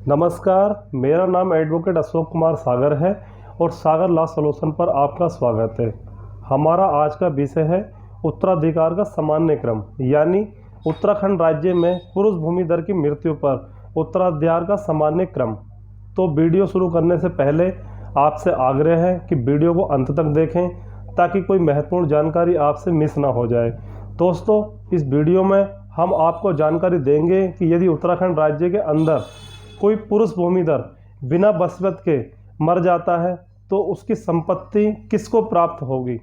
नमस्कार, मेरा नाम एडवोकेट अशोक कुमार सागर है और सागर लॉ सॉल्यूशन पर आपका स्वागत है। हमारा आज का विषय है उत्तराधिकार का सामान्य क्रम, यानी उत्तराखंड राज्य में पुरुष भूमिधर की मृत्यु पर उत्तराधिकार का सामान्य क्रम। तो वीडियो शुरू करने से पहले आपसे आग्रह है कि वीडियो को अंत तक देखें ताकि कोई महत्वपूर्ण जानकारी आपसे मिस ना हो जाए। दोस्तों, इस वीडियो में हम आपको जानकारी देंगे कि यदि उत्तराखंड राज्य के अंदर कोई पुरुष भूमिधर बिना वसीयत के मर जाता है तो उसकी संपत्ति किसको प्राप्त होगी।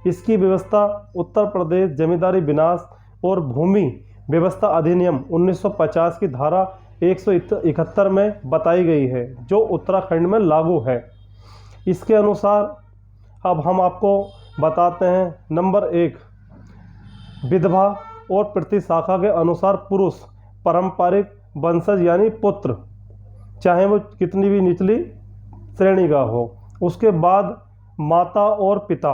इसकी व्यवस्था उत्तर प्रदेश जमींदारी विनाश और भूमि व्यवस्था अधिनियम 1950 की धारा 171 में बताई गई है, जो उत्तराखंड में लागू है। इसके अनुसार अब हम आपको बताते हैं। नंबर 1, विधवा और प्रतिशाखा के अनुसार पुरुष पारंपरिक वंशज यानी पुत्र, चाहे वो कितनी भी निचली श्रेणी का हो। उसके बाद माता और पिता,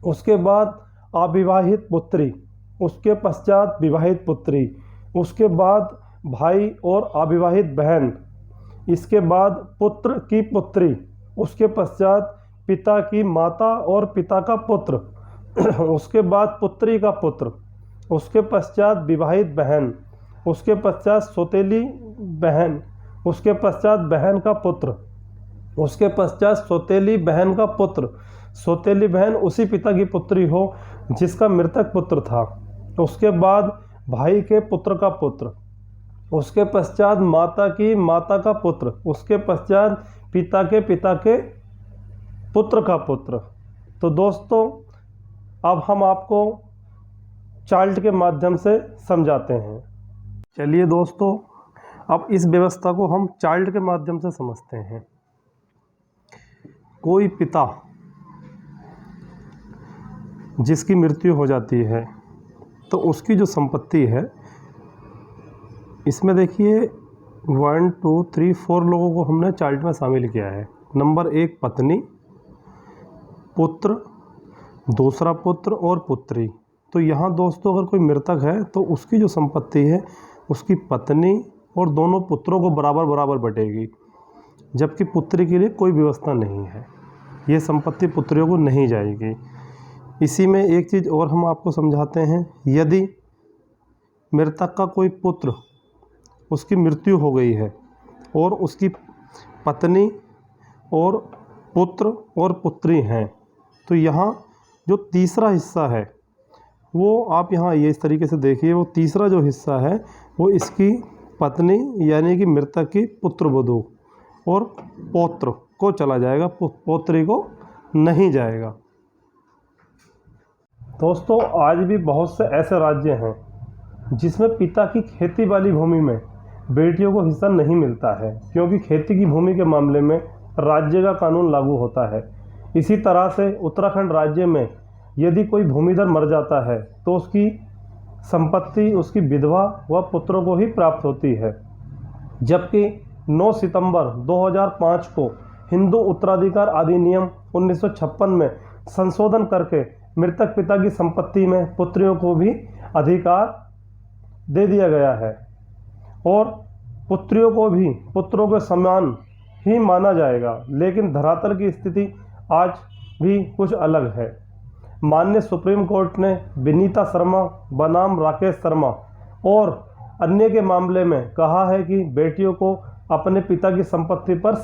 उसके बाद अविवाहित पुत्री, उसके पश्चात विवाहित पुत्री, उसके बाद भाई और अविवाहित बहन, इसके बाद पुत्र की पुत्री, उसके पश्चात पिता की माता और पिता का पुत्र, उसके बाद पुत्री का पुत्र, उसके पश्चात विवाहित बहन, उसके पश्चात सौतेली बहन, उसके पश्चात बहन का पुत्र, उसके पश्चात सौतेली बहन का पुत्र। सौतेली बहन उसी पिता की पुत्री हो जिसका मृतक पुत्र था। उसके बाद भाई के पुत्र का पुत्र, उसके पश्चात माता की माता का पुत्र, उसके पश्चात पिता के पुत्र का पुत्र। तो दोस्तों, अब हम आपको चार्ट के माध्यम से समझाते हैं। चलिए दोस्तों, अब इस व्यवस्था को हम चार्ट के माध्यम से समझते हैं। कोई पिता जिसकी मृत्यु हो जाती है तो उसकी जो संपत्ति है, इसमें देखिए 1 2 3 4 लोगों को हमने चार्ट में शामिल किया है। नंबर 1 पत्नी, पुत्र, दूसरा पुत्र और पुत्री। तो यहाँ दोस्तों अगर कोई मृतक है तो उसकी जो संपत्ति है उसकी पत्नी और दोनों पुत्रों को बराबर बराबर बटेगी, जबकि पुत्री के लिए कोई व्यवस्था नहीं है। ये संपत्ति पुत्रियों को नहीं जाएगी। इसी में एक चीज़ और हम आपको समझाते हैं। यदि मृतक का कोई पुत्र, उसकी मृत्यु हो गई है और उसकी पत्नी और पुत्र और पुत्री हैं, तो यहाँ जो तीसरा हिस्सा है वो आप यहाँ ये इस तरीके से देखिए, वो तीसरा जो हिस्सा है वो इसकी पत्नी यानी कि मृतक की पुत्रवधू और पौत्र को चला जाएगा, पौत्री को नहीं जाएगा। दोस्तों, आज भी बहुत से ऐसे राज्य हैं जिसमें पिता की खेती वाली भूमि में बेटियों को हिस्सा नहीं मिलता है, क्योंकि खेती की भूमि के मामले में राज्य का कानून लागू होता है। इसी तरह से उत्तराखंड राज्य में यदि कोई भूमिधर मर जाता है तो उसकी संपत्ति उसकी विधवा व पुत्रों को ही प्राप्त होती है। जबकि 9 सितंबर 2005 को हिंदू उत्तराधिकार अधिनियम 1956 में संशोधन करके मृतक पिता की संपत्ति में पुत्रियों को भी अधिकार दे दिया गया है और पुत्रियों को भी पुत्रों के समान ही माना जाएगा। लेकिन धरातल की स्थिति आज भी कुछ अलग है। माननीय सुप्रीम कोर्ट ने विनीता शर्मा बनाम राकेश शर्मा और अन्य के मामले में कहा है कि बेटियों को अपने पिता की संपत्ति पर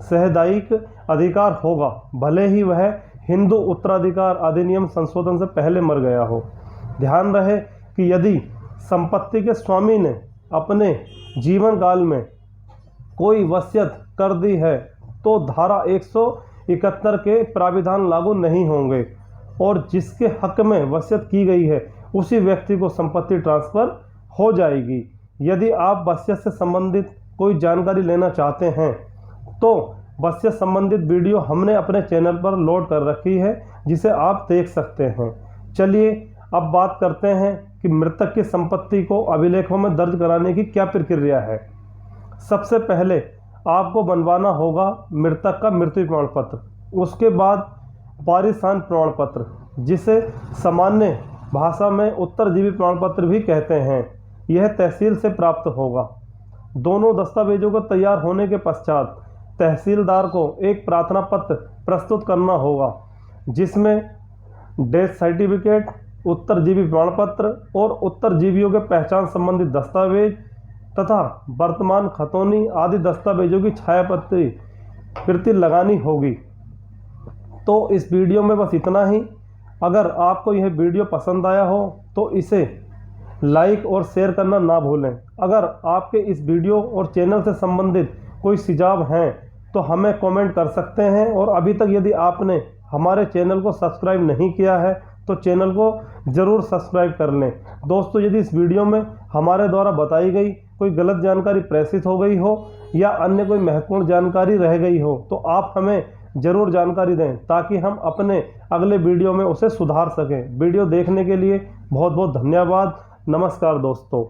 सहदायिक अधिकार होगा, भले ही वह हिंदू उत्तराधिकार अधिनियम संशोधन से पहले मर गया हो। ध्यान रहे कि यदि संपत्ति के स्वामी ने अपने जीवन काल में कोई वसीयत कर दी है तो धारा 171 के प्राविधान लागू नहीं होंगे और जिसके हक में वसीयत की गई है उसी व्यक्ति को संपत्ति ट्रांसफ़र हो जाएगी। यदि आप वसीयत से संबंधित कोई जानकारी लेना चाहते हैं तो वसीयत संबंधित वीडियो हमने अपने चैनल पर लोड कर रखी है, जिसे आप देख सकते हैं। चलिए अब बात करते हैं कि मृतक की संपत्ति को अभिलेखों में दर्ज कराने की क्या प्रक्रिया है। सबसे पहले आपको बनवाना होगा मृतक का मृत्यु प्रमाण पत्र, उसके बाद वारिसान प्रमाण पत्र जिसे सामान्य भाषा में उत्तरजीवी प्रमाण पत्र भी कहते हैं। यह तहसील से प्राप्त होगा। दोनों दस्तावेजों को तैयार होने के पश्चात तहसीलदार को एक प्रार्थना पत्र प्रस्तुत करना होगा, जिसमें डेथ सर्टिफिकेट, उत्तरजीवी प्रमाण पत्र और उत्तरजीवियों के पहचान संबंधित दस्तावेज तथा वर्तमान खतौनी आदि दस्तावेजों की छायाप्रति प्रति लगानी होगी। तो इस वीडियो में बस इतना ही। अगर आपको यह वीडियो पसंद आया हो तो इसे लाइक और शेयर करना ना भूलें। अगर आपके इस वीडियो और चैनल से संबंधित कोई सुझाव हैं तो हमें कमेंट कर सकते हैं। और अभी तक यदि आपने हमारे चैनल को सब्सक्राइब नहीं किया है तो चैनल को ज़रूर सब्सक्राइब कर लें। दोस्तों, यदि इस वीडियो में हमारे द्वारा बताई गई कोई गलत जानकारी प्रेषित हो गई हो या अन्य कोई महत्वपूर्ण जानकारी रह गई हो तो आप हमें ज़रूर जानकारी दें, ताकि हम अपने अगले वीडियो में उसे सुधार सकें। वीडियो देखने के लिए बहुत बहुत धन्यवाद। नमस्कार दोस्तों।